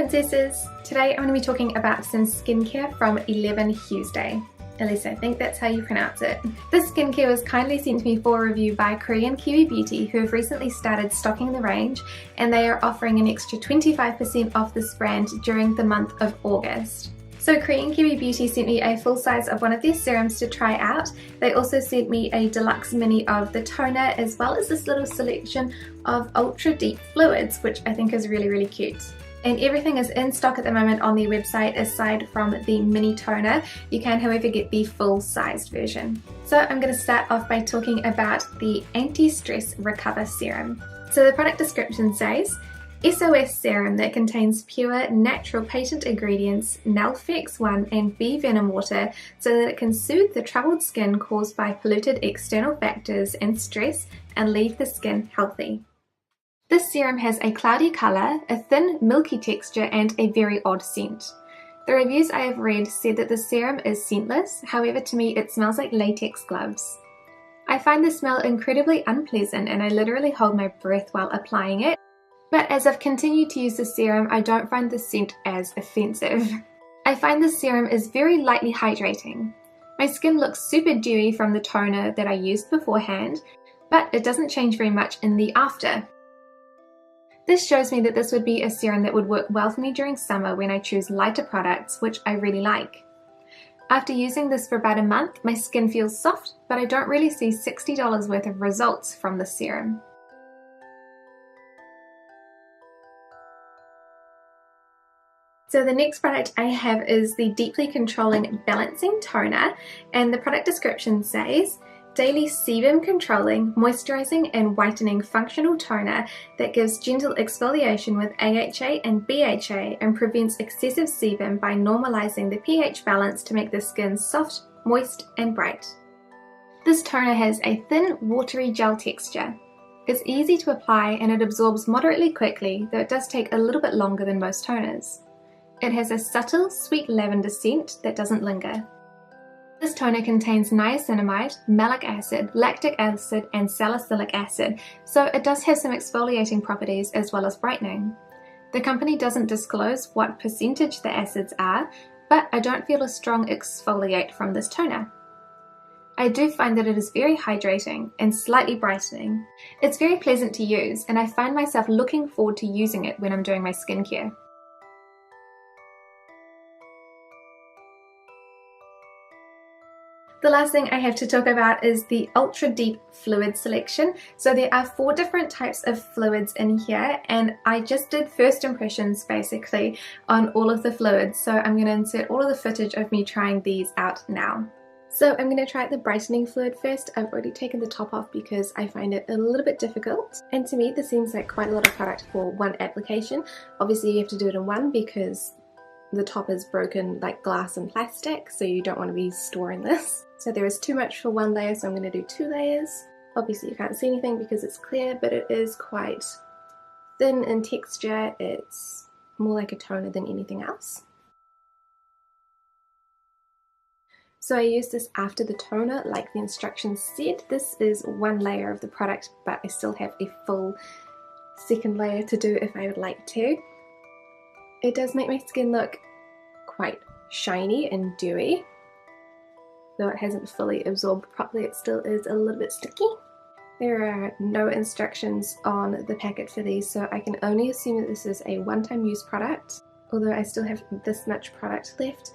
princesses! Today I'm going to be talking about some skincare from 11 Huesday. At least I think that's how you pronounce it. This skincare was kindly sent to me for review by Korean Kiwi Beauty, who have recently started stocking the range, and they are offering an extra 25% off this brand during the month of August. So Korean Kiwi Beauty sent me a full size of one of their serums to try out. They also sent me a deluxe mini of the toner, as well as this little selection of ultra deep fluids, which I think is really cute. And everything is in stock at the moment on their website aside from the mini toner. You can however get the full sized version. So I'm going to start off by talking about the Anti-Stress Recover Serum. So the product description says, SOS serum that contains pure, natural patent ingredients, Nalfex-1 and bee venom water so that it can soothe the troubled skin caused by polluted external factors and stress and leave the skin healthy. This serum has a cloudy colour, a thin, milky texture and a very odd scent. The reviews I have read said that the serum is scentless, however to me it smells like latex gloves. I find the smell incredibly unpleasant and I literally hold my breath while applying it, but as I've continued to use the serum I don't find the scent as offensive. I find the serum is very lightly hydrating. My skin looks super dewy from the toner that I used beforehand, but it doesn't change very much in the after. This shows me that this would be a serum that would work well for me during summer when I choose lighter products, which I really like. After using this for about a month, my skin feels soft, but I don't really see $60 worth of results from this serum. So the next product I have is the Deeply Controlling Balancing Toner, and the product description says, daily sebum controlling, moisturizing and whitening functional toner that gives gentle exfoliation with AHA and BHA and prevents excessive sebum by normalizing the pH balance to make the skin soft, moist and bright. This toner has a thin, watery gel texture. It's easy to apply and it absorbs moderately quickly, though it does take a little bit longer than most toners. It has a subtle, sweet lavender scent that doesn't linger. This toner contains niacinamide, malic acid, lactic acid and salicylic acid, so it does have some exfoliating properties as well as brightening. The company doesn't disclose what percentage the acids are, but I don't feel a strong exfoliate from this toner. I do find that it is very hydrating and slightly brightening. It's very pleasant to use and I find myself looking forward to using it when I'm doing my skincare. The last thing I have to talk about is the Ultra Deep Fluid selection. So there are 4 different types of fluids in here and I just did first impressions basically on all of the fluids. So I'm going to insert all of the footage of me trying these out now. So I'm going to try the Brightening Fluid first. I've already taken the top off because I find it a little bit difficult. And to me this seems like quite a lot of product for one application. Obviously you have to do it in one because the top is broken like glass and plastic, so you don't want to be storing this. So there is too much for one layer, so I'm going to do 2 layers. Obviously you can't see anything because it's clear, but it is quite thin in texture. It's more like a toner than anything else. So I used this after the toner, like the instructions said. This is 1 layer of the product, but I still have a full second layer to do if I would like to. It does make my skin look quite shiny and dewy. Though it hasn't fully absorbed properly, it still is a little bit sticky. There are no instructions on the packet for these, so I can only assume that this is a one-time use product. Although I still have this much product left,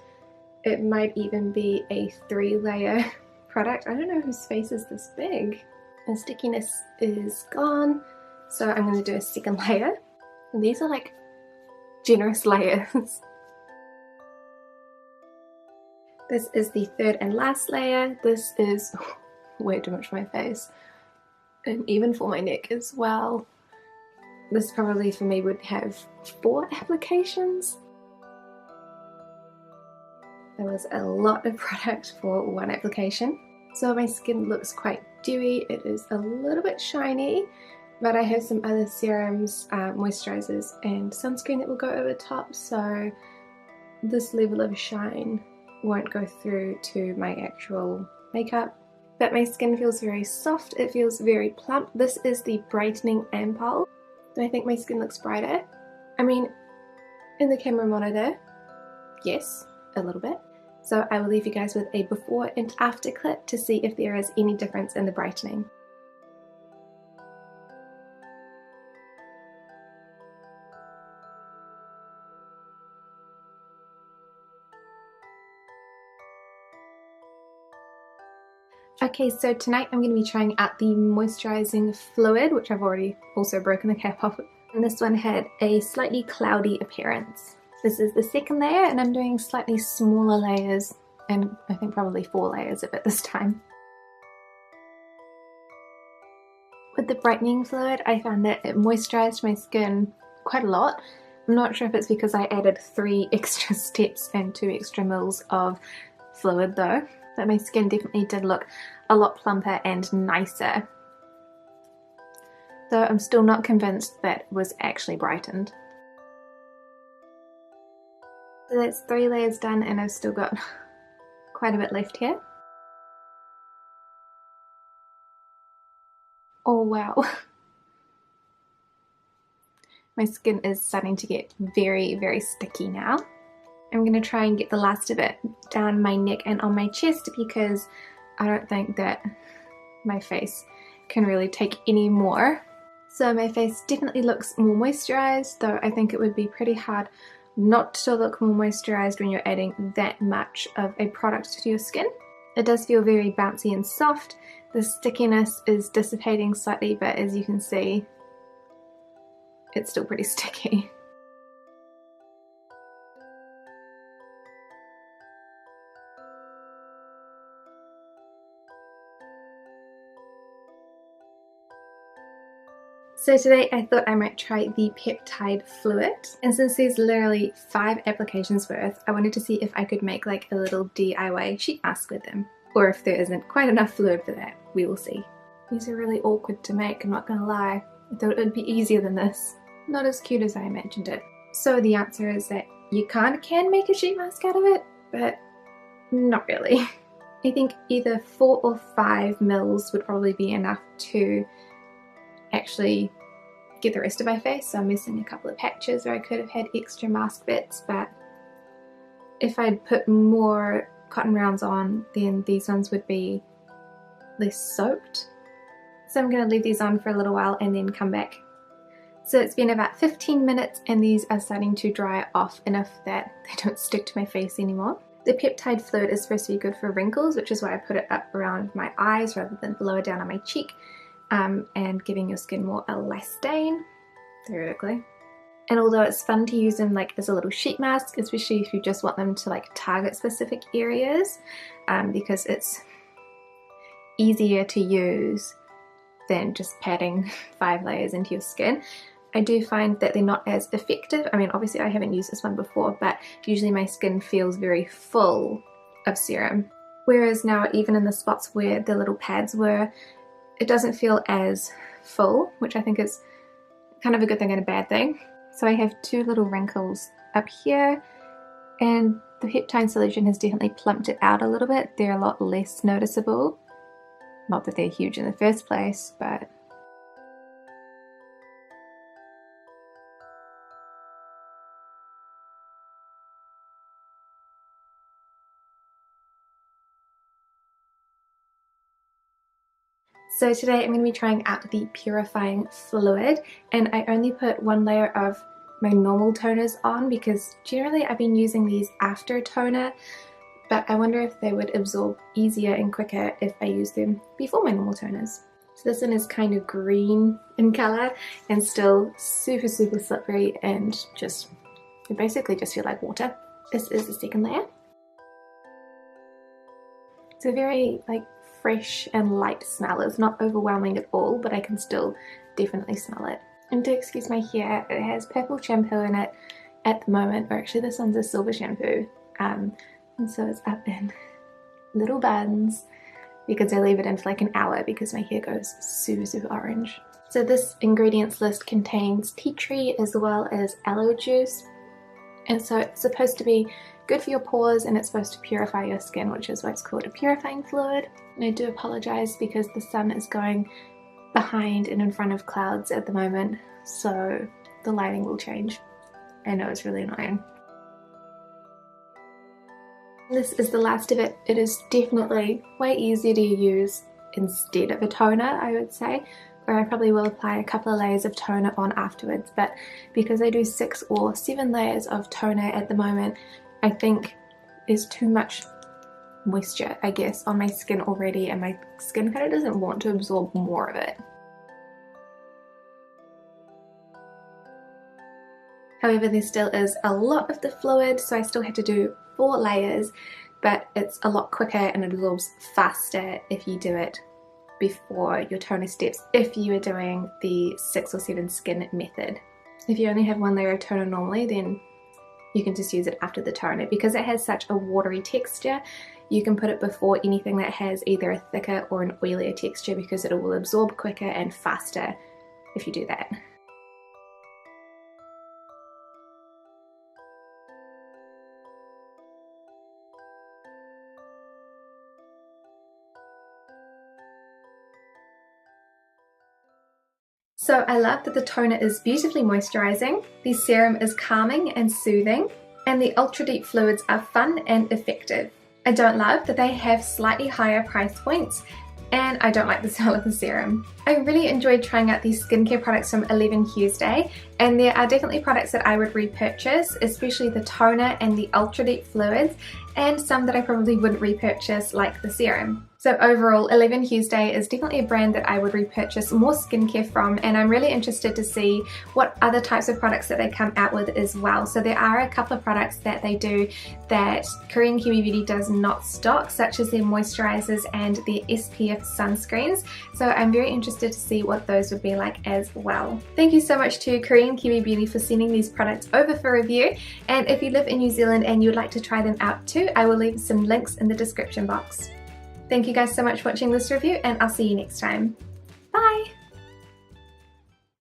it might even be a 3-layer product. I don't know whose face is this big. The stickiness is gone, so I'm going to do a second layer. And these are like generous layers. This is the 3rd and last layer. This is way too much for my face and even for my neck as well. This probably for me would have 4 applications. There was a lot of product for 1 application. So my skin looks quite dewy. It is a little bit shiny, but I have some other serums, moisturizers and sunscreen that will go over top, so this level of shine won't go through to my actual makeup. But my skin feels very soft, it feels very plump. This is the Brightening Ampoule. Do I think my skin looks brighter? I mean, in the camera monitor, yes, a little bit. So I will leave you guys with a before and after clip to see if there is any difference in the brightening. Okay, so tonight I'm going to be trying out the Moisturising Fluid, which I've already also broken the cap off. And this one had a slightly cloudy appearance. This is the second layer, and I'm doing slightly smaller layers, and I think probably 4 layers of it this time. With the Brightening Fluid, I found that it moisturised my skin quite a lot. I'm not sure if it's because I added 3 extra steps and 2 extra mils of fluid though, but my skin definitely did look a lot plumper and nicer. Though I'm still not convinced that it was actually brightened. So that's 3 layers done, and I've still got quite a bit left here. Oh wow. My skin is starting to get very, very sticky now. I'm going to try and get the last of it down my neck and on my chest because I don't think that my face can really take any more. So my face definitely looks more moisturised, though I think it would be pretty hard not to look more moisturised when you're adding that much of a product to your skin. It does feel very bouncy and soft. The stickiness is dissipating slightly, but as you can see, it's still pretty sticky. So today I thought I might try the Peptide Fluid, and since there's literally 5 applications worth, I wanted to see if I could make like a little DIY sheet mask with them, or if there isn't quite enough fluid for that. We will see. These are really awkward to make, I'm not gonna lie. I thought it would be easier than this. Not as cute as I imagined it. So the answer is that you can make a sheet mask out of it, but not really. I think either 4 or 5 mils would probably be enough to actually get the rest of my face. So I'm missing a couple of patches where I could have had extra mask bits, but if I'd put more cotton rounds on, then these ones would be less soaked. So I'm going to leave these on for a little while and then come back. So it's been about 15 minutes and these are starting to dry off enough that they don't stick to my face anymore. The Peptide Fluid is supposed to be good for wrinkles, which is why I put it up around my eyes rather than lower down on my cheek. And giving your skin more elastane, theoretically. And although it's fun to use them like as a little sheet mask, especially if you just want them to like target specific areas, because it's easier to use than just patting 5 layers into your skin, I do find that they're not as effective. I mean, obviously I haven't used this one before, but usually my skin feels very full of serum. Whereas now, even in the spots where the little pads were, it doesn't feel as full, which I think is kind of a good thing and a bad thing. So I have 2 little wrinkles up here, and the peptide solution has definitely plumped it out a little bit. They're a lot less noticeable. Not that they're huge in the first place, but so today I'm going to be trying out the Purifying Fluid, and I only put 1 layer of my normal toners on because generally I've been using these after toner, but I wonder if they would absorb easier and quicker if I use them before my normal toners. So this one is kind of green in colour and still super slippery and just, it basically just feel like water. This is the second layer. It's a very like fresh and light smell. It's not overwhelming at all, but I can still definitely smell it. And to excuse my hair, it has purple shampoo in it at the moment, or actually this one's a silver shampoo, and so it's up in little buns because I leave it in for like an hour because my hair goes super orange. So this ingredients list contains tea tree as well as aloe juice, and so it's supposed to be good for your pores and it's supposed to purify your skin, which is why it's called a purifying fluid. And I do apologize because the sun is going behind and in front of clouds at the moment, so the lighting will change I know it's really annoying. This is the last of it. It is definitely way easier to use instead of a toner, I would say, where I probably will apply a couple of layers of toner on afterwards, but because I do 6 or 7 layers of toner at the moment, I think there's too much moisture, I guess, on my skin already, and my skin kind of doesn't want to absorb more of it. However, there still is a lot of the fluid, so I still have to do 4 layers, but it's a lot quicker and it absorbs faster if you do it before your toner steps, if you are doing the 6 or 7 skin method. If you only have 1 layer of toner normally, then you can just use it after the toner. Because it has such a watery texture, you can put it before anything that has either a thicker or an oilier texture, because it will absorb quicker and faster if you do that. So I love that the toner is beautifully moisturising, the serum is calming and soothing, and the ultra deep fluids are fun and effective. I don't love that they have slightly higher price points, and I don't like the smell of the serum. I really enjoyed trying out these skincare products from 11 Huesday, and there are definitely products that I would repurchase, especially the toner and the ultra deep fluids, and some that I probably wouldn't repurchase, like the serum. So overall, 11 Huesday is definitely a brand that I would repurchase more skincare from, and I'm really interested to see what other types of products that they come out with as well. So there are a couple of products that they do that Korean Kiwi Beauty does not stock, such as their moisturizers and their SPF sunscreens. So I'm very interested to see what those would be like as well. Thank you so much to Korean Kiwi Beauty for sending these products over for review, and if you live in New Zealand and you'd like to try them out too, I will leave some links in the description box. Thank you guys so much for watching this review, and I'll see you next time. Bye!